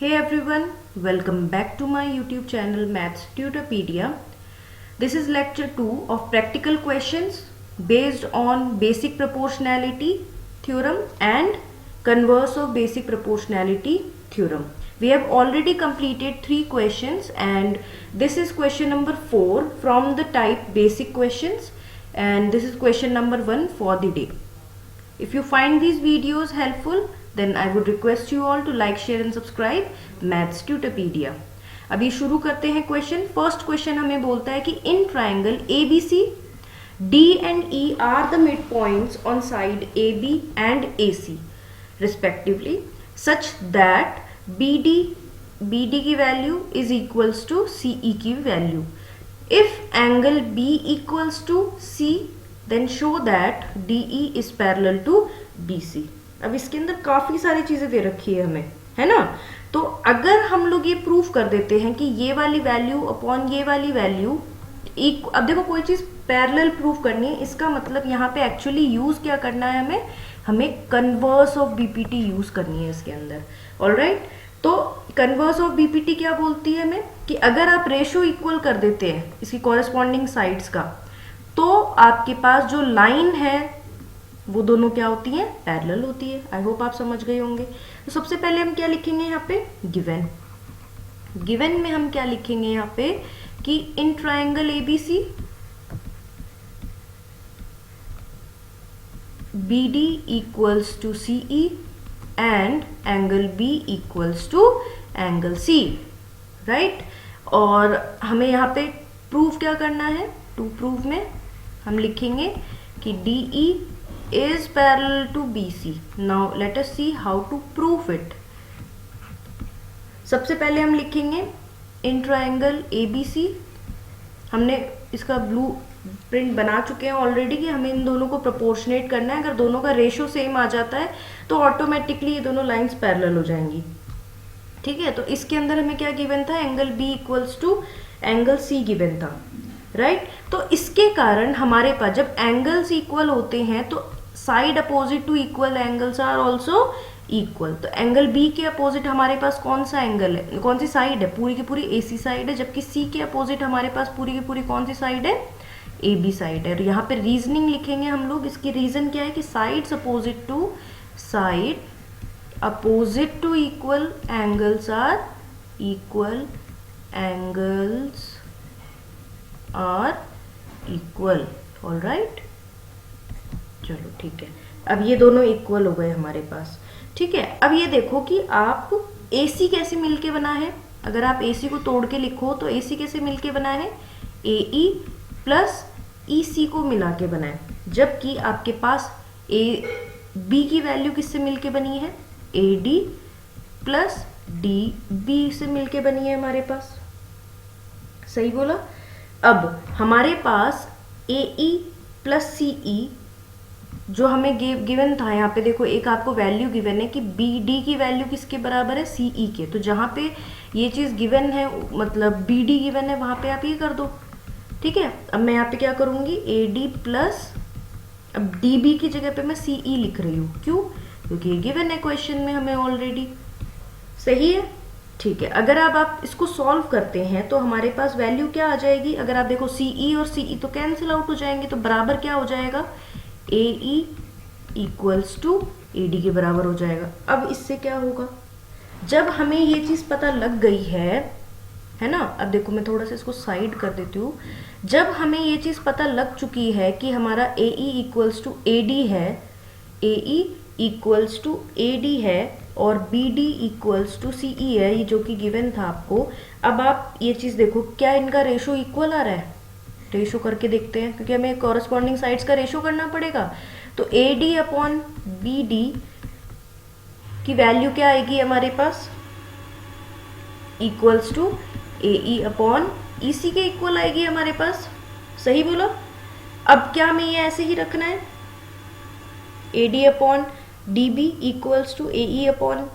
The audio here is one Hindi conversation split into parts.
Hey everyone, welcome back to my YouTube channel Maths Tutorpedia. This is lecture 2 of practical questions based on basic proportionality theorem and converse of basic proportionality theorem. We have already completed 3 questions and this is question number 4 from the type basic questions, and this is question number 1 for the day. If you find these videos helpful, then I would request you all to like, share and subscribe Maths Tutorpedia. अभी शुरू करते हैं क्वेश्चन. फर्स्ट क्वेश्चन हमें बोलता है कि in triangle ABC D and E are the midpoints on side AB and AC respectively such that BD की value is equals to CE की value. If angle B equals to C, then show that DE is parallel to BC. अब इसके अंदर काफी सारी चीजें दे रखी है हमें, है ना. तो अगर हम लोग ये प्रूफ कर देते हैं कि ये वाली वैल्यू अपॉन ये वाली वैल्यू अब देखो कोई चीज पैरेलल प्रूफ करनी है, इसका मतलब यहाँ पे एक्चुअली यूज क्या करना है, हमें कन्वर्स ऑफ बीपीटी यूज करनी है इसके अंदर. ऑलराइट, तो कन्वर्स ऑफ बीपीटी क्या बोलती है हमें कि अगर आप रेशो इक्वल कर देते हैं इसकी कॉरेस्पॉन्डिंग साइड्स का, तो आपके पास जो लाइन है वो दोनों क्या होती हैं, पैरेलल होती है. आई होप आप समझ गए होंगे. तो सबसे पहले हम क्या लिखेंगे यहाँ पे, गिवन में हम क्या लिखेंगे यहाँ पे कि in triangle ABC BD equals to CE and angle B equals to angle C, right. और हमें यहाँ पे प्रूफ क्या करना है, टू प्रूफ में हम लिखेंगे कि DE is parallel to BC. Now let us see how to prove it. सबसे पहले हम लिखेंगे इन ट्राइंगल ABC. हमने इसका ब्लू प्रिंट बना चुके हैं ऑलरेडी कि हमें इन दोनों को प्रोपोर्शनेट करना है. अगर दोनों का रेशो सेम आ जाता है तो ऑटोमेटिकली ये दोनों लाइंस पैरेलल हो जाएंगी. ठीक है, तो इसके अंदर हमें क्या गिवन था, angle B equals to angle C given था, राइट. तो इसके कारण हमारे पास जब एंगल्स इक्वल होते हैं तो side opposite to equal angles are also equal. तो एंगल B के अपोजिट हमारे पास कौन सा एंगल है, कौन सी साइड है, पूरी की पूरी AC साइड है. जबकि C के अपोजिट हमारे पास पूरी की पूरी कौन सी साइड है, AB साइड है. और यहाँ पे रीजनिंग लिखेंगे हम लोग. इसकी रीजन क्या है कि side opposite to equal angles are equal, alright. चलो ठीक है, अब ये दोनों इक्वल हो गए हमारे पास. ठीक है, अब ये देखो कि आप AC कैसे मिलके बना है. अगर आप AC को तोड़ के लिखो तो AC कैसे मिलके बना है, AE प्लस EC को मिला के बना है. जबकि आपके पास B की वैल्यू किससे मिलके बनी है, AD प्लस DB से मिलके बनी है हमारे पास. सही बोला. अब हमारे पास AE प्लस CE जो हमें गिवन था, यहाँ पे देखो एक आपको वैल्यू गिवन है कि BD की वैल्यू किसके बराबर है, CE के. तो जहाँ पे ये चीज गिवन है मतलब BD गिवन है वहां पे आप ये कर दो. ठीक है, अब मैं यहाँ पे क्या करूंगी, AD प्लस, अब DB की जगह पे मैं CE लिख रही हूँ. क्यों, क्योंकि ये गिवन है क्वेश्चन में हमें ऑलरेडी. सही है, ठीक है. अगर आप इसको सॉल्व करते हैं तो हमारे पास वैल्यू क्या आ जाएगी, अगर आप देखो CE और CE तो कैंसिल आउट हो जाएंगे. तो बराबर क्या हो जाएगा, AE इक्वल्स टू AD के बराबर हो जाएगा. अब इससे क्या होगा, जब हमें ये चीज पता लग गई है ना. अब देखो मैं थोड़ा सा इसको साइड कर देती हूँ. जब हमें ये चीज पता लग चुकी है कि हमारा AE इक्वल्स टू AD है, AE इक्वल्स टू AD है और BD इक्वल्स टू CE है, ये जो कि गिवन था आपको. अब आप ये चीज देखो, क्या इनका रेशो इक्वल आ रहा है, रेशो करके देखते हैं क्योंकि हमें कॉरेस्पॉन्डिंग साइड्स का रेशो करना पड़ेगा. तो AD अपॉन BD की वैल्यू क्या आएगी हमारे पास, equals to AE upon EC के इक्वल आएगी हमारे पास. सही बोला. अब क्या हमें ये ऐसे ही रखना है, AD upon DB equals to AE upon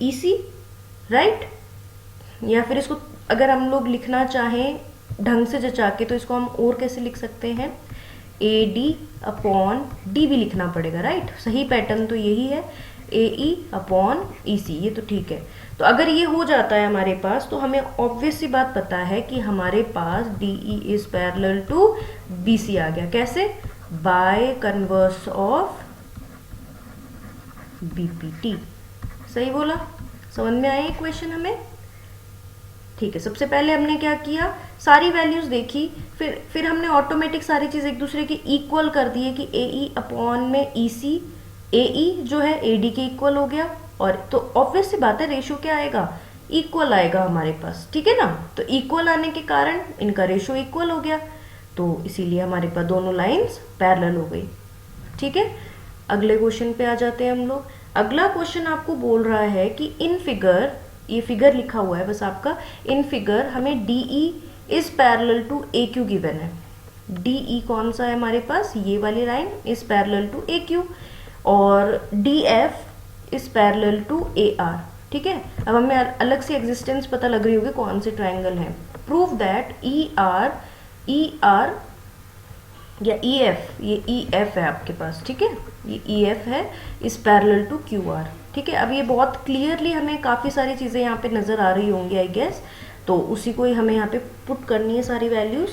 EC, right. या फिर इसको अगर हम लोग लिखना चाहें ढंग से जचा के तो इसको हम और कैसे लिख सकते हैं, AD अपॉन DB लिखना पड़ेगा, राइट. सही पैटर्न तो यही है. AE अपॉन EC, ये तो ठीक है। तो अगर ये हो जाता है हमारे पास तो हमें ऑब्वियस सी बात पता है कि हमारे पास DE is parallel to BC आ गया। कैसे? By converse of BPT। सही बोला? समझ में आया इक्वेशन हमें? ठीक है, सबसे पहले हमने क्या किया, सारी वैल्यूज देखी, फिर हमने ऑटोमेटिक सारी चीज एक दूसरे के इक्वल कर दिए कि AE अपॉन में EC, AE जो है AD के इक्वल हो गया, और तो ऑब्वियस सी बात है रेशियो क्या आएगा, इक्वल आएगा हमारे पास, ठीक है ना। तो इक्वल आने के कारण इनका रेशियो इक्वल हो गया, तो इसीलिए हमारे पास दोनों लाइंस पैरेलल हो गई। ठीक है, अगले क्वेश्चन पे आ जाते हैं हम लोग। अगला क्वेश्चन आपको बोल रहा है कि इन फिगर, ये फिगर लिखा हुआ है बस आपका, इन फिगर हमें DE is parallel to AQ given है। DE कौन सा है हमारे पास, ये वाली line is parallel to AQ, और DF is parallel to AR। ठीक है, अब हमें अलग से एग्जिस्टेंस पता लग रही होगी कौन से ट्राइंगल है। प्रूव दैट ER या EF, ये EF है आपके पास, ठीक है, ये EF है, इज पैरेलल टू QR। ठीक है, अब ये बहुत क्लियरली हमें काफ़ी सारी चीज़ें यहाँ पे नज़र आ रही होंगी आई गेस, तो उसी को ही हमें यहाँ पे पुट करनी है सारी वैल्यूज़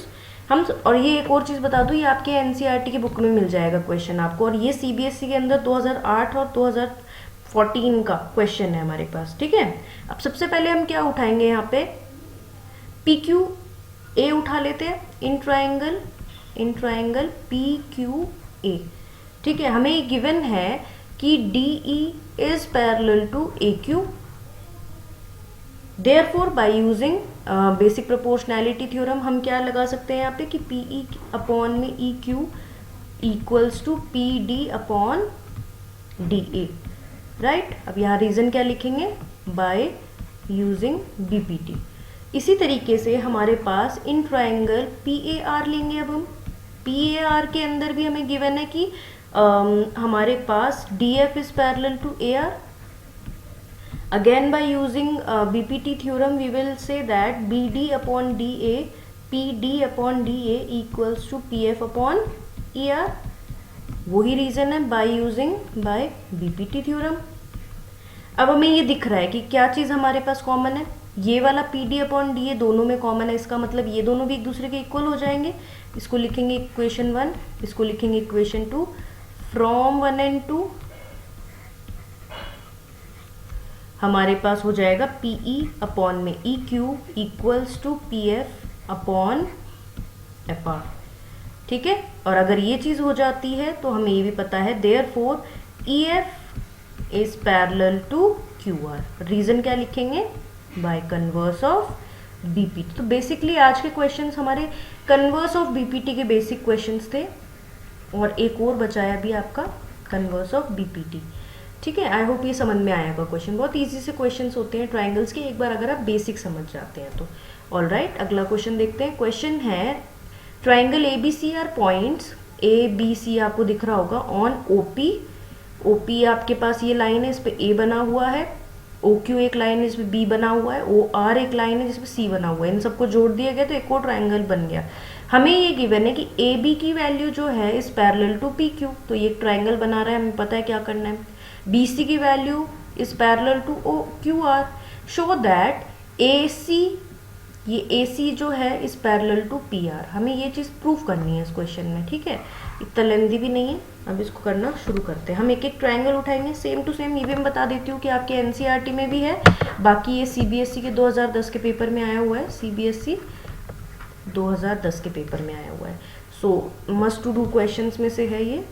हम। और ये एक और चीज़ बता दूँ, ये आपके NCERT की बुक में मिल जाएगा क्वेश्चन आपको, और ये CBSE के अंदर 2008 और 2014 का क्वेश्चन है हमारे पास। ठीक है, अब सबसे पहले हम क्या उठाएंगे यहाँ पे, PQA उठा लेते हैं, इन ट्राइंगल PQA। ठीक है, हमें ये गिवन है कि DE is parallel to AQ, therefore by using basic proportionality theorem हम क्या लगा सकते हैं यहाँ पे कि PE अपॉन में EQ equals to PD upon DA। Right, अब यहाँ रीजन क्या लिखेंगे, बाय यूजिंग BPT। इसी तरीके से हमारे पास इन ट्राइंगल PAR लेंगे। अब हम PAR के अंदर भी हमें गिवन है कि हमारे पास DF is parallel to AR। Again by using BPT theorem we will say that BD upon DA, PD upon DA equals to PF upon ER। वही रीजन है बाय BPT थ्योरम। अब हमें ये दिख रहा है कि क्या चीज़ हमारे पास कॉमन है, ये वाला PD अपॉन DA दोनों में कॉमन है, इसका मतलब ये दोनों भी एक दूसरे के इक्वल हो जाएंगे। इसको लिखेंगे इक्वेशन 1, इसको लिखेंगे इक्वेशन 2। फ्रॉम 1 and 2 हमारे पास हो जाएगा PE अपॉन में EQ equals to PF upon FR। ठीक है, और अगर ये चीज हो जाती है तो हमें ये भी पता है therefore EF is parallel to QR। Reason क्या लिखेंगे, बाय कन्वर्स ऑफ BPT। तो बेसिकली आज के क्वेश्चंस हमारे कन्वर्स ऑफ BPT के बेसिक क्वेश्चंस थे, और एक और बचाया भी आपका कन्वर्स ऑफ BPT। ठीक है, आई होप ये समझ में आएगा क्वेश्चन, बहुत इजी से क्वेश्चंस होते हैं ट्राइंगल्स के, एक बार अगर आप बेसिक समझ जाते हैं तो। ऑलराइट, अगला क्वेश्चन देखते हैं। क्वेश्चन है triangle ABC are points ABC आपको दिख रहा होगा ऑन OP आपके पास ये लाइन है, इस पे A बना हुआ है, OQ एक लाइन है जिसमें B बना हुआ है, OR एक लाइन है जिसमें C बना हुआ है, इन सबको जोड़ दिया गया तो एक और ट्राइंगल बन गया। हमें ये गिवन है कि AB की वैल्यू जो है इज पैरेलल टू PQ, तो ये ट्राइंगल बना रहा है, हमें पता है क्या करना है। BC की value is parallel to QR, show that AC जो है इज पैरेलल टू PR। हमें ये चीज़ प्रूफ करनी है इस क्वेश्चन में। ठीक है, इतना लेंदी भी नहीं है, अब इसको करना शुरू करते हैं। हम एक एक ट्राइंगल उठाएंगे, सेम टू सेम। ये भी मैं बता देती हूँ कि आपके NCERT में भी है, बाकी ये CBSE के 2010 के पेपर में आया हुआ है, CBSE 2010 के पेपर में आया हुआ है, so must to do questions में से है ये।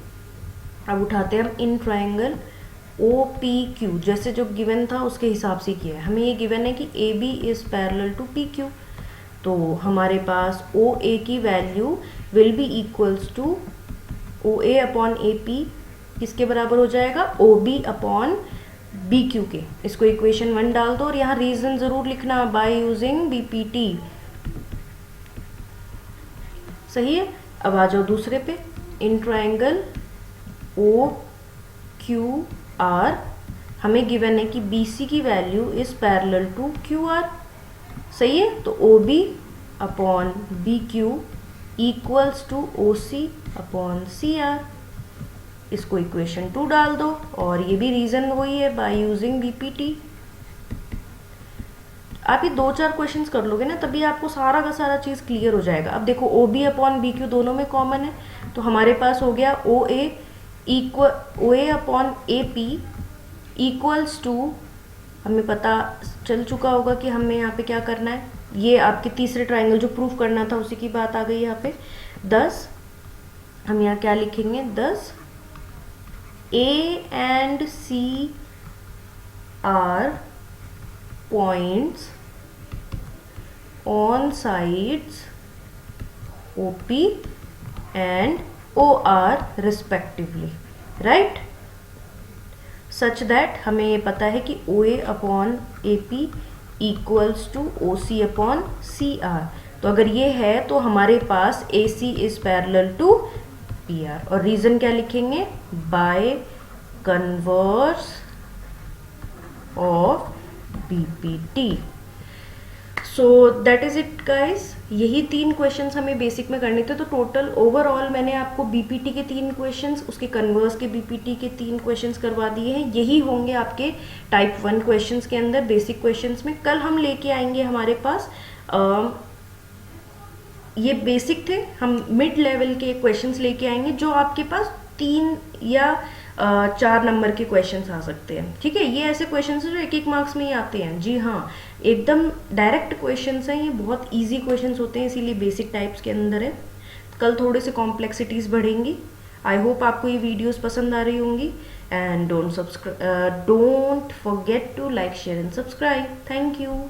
अब उठाते हैं हम इन ट्राइंगल OPQ, जैसे जो गिवन था उसके हिसाब से किया है। हमें ये गिवन है कि AB is parallel to PQ, तो हमारे पास OA की value will be equals to OA upon AP किसके बराबर हो जाएगा, OB अपॉन BQ के। इसको इक्वेशन 1 डाल दो, और यहाँ रीजन जरूर लिखना बाय यूजिंग BPT। सही है, अब आ जाओ दूसरे पे। इन ट्राइंगल OQR हमें गिवन है कि BC की value is parallel to QR। सही है, तो OB upon BQ equals to OC upon CR। इसको इक्वेशन 2 डाल दो, और ये भी रीजन वही है, बाय यूजिंग बीपीटी। आप ये 2-4 क्वेश्चंस कर लोगे ना, तभी आपको सारा का सारा चीज़ क्लियर हो जाएगा। अब देखो O B upon B Q दोनों में कॉमन है, तो हमारे पास हो गया O A upon A P equals to, हमें पता चल चुका होगा कि हमें यहाँ पे क्या करना है। ये आपके तीसरे ट्राइंगल जो प्रूफ करना था उसी की बात आ गई यहाँ पे। 10, हम यहाँ क्या लिखेंगे, 10 A and C are points on sides OP and OR respectively, right? Such that हमें ये पता है कि OA upon AP equals to OC upon CR। तो अगर ये है तो हमारे पास AC is parallel to PR, और रीजन क्या लिखेंगे, by converse of BPT। So that is it guys, यही 3 क्वेश्चंस हमें बेसिक में करने थे। तो टोटल ओवरऑल मैंने आपको बीपीटी के 3 क्वेश्चंस, उसके कन्वर्स के बीपीटी के 3 क्वेश्चंस करवा दिए हैं। यही होंगे आपके टाइप 1 क्वेश्चंस के अंदर, बेसिक क्वेश्चंस में। कल हम लेके आएंगे हमारे पास ये बेसिक थे, हम मिड लेवल के क्वेश्चंस लेके आएंगे जो आपके पास 3 या 4 नंबर के क्वेश्चंस आ सकते हैं। ठीक है, ये ऐसे क्वेश्चंस हैं जो 1-1 मार्क्स में ही आते हैं। जी हाँ, एकदम डायरेक्ट क्वेश्चंस हैं, ये बहुत इजी क्वेश्चंस होते हैं, इसीलिए बेसिक टाइप्स के अंदर है। कल थोड़े से कॉम्प्लेक्सिटीज़ बढ़ेंगी। आई होप आपको ये वीडियोस पसंद आ रही होंगी। And don't forget to like, share and subscribe. Thank you.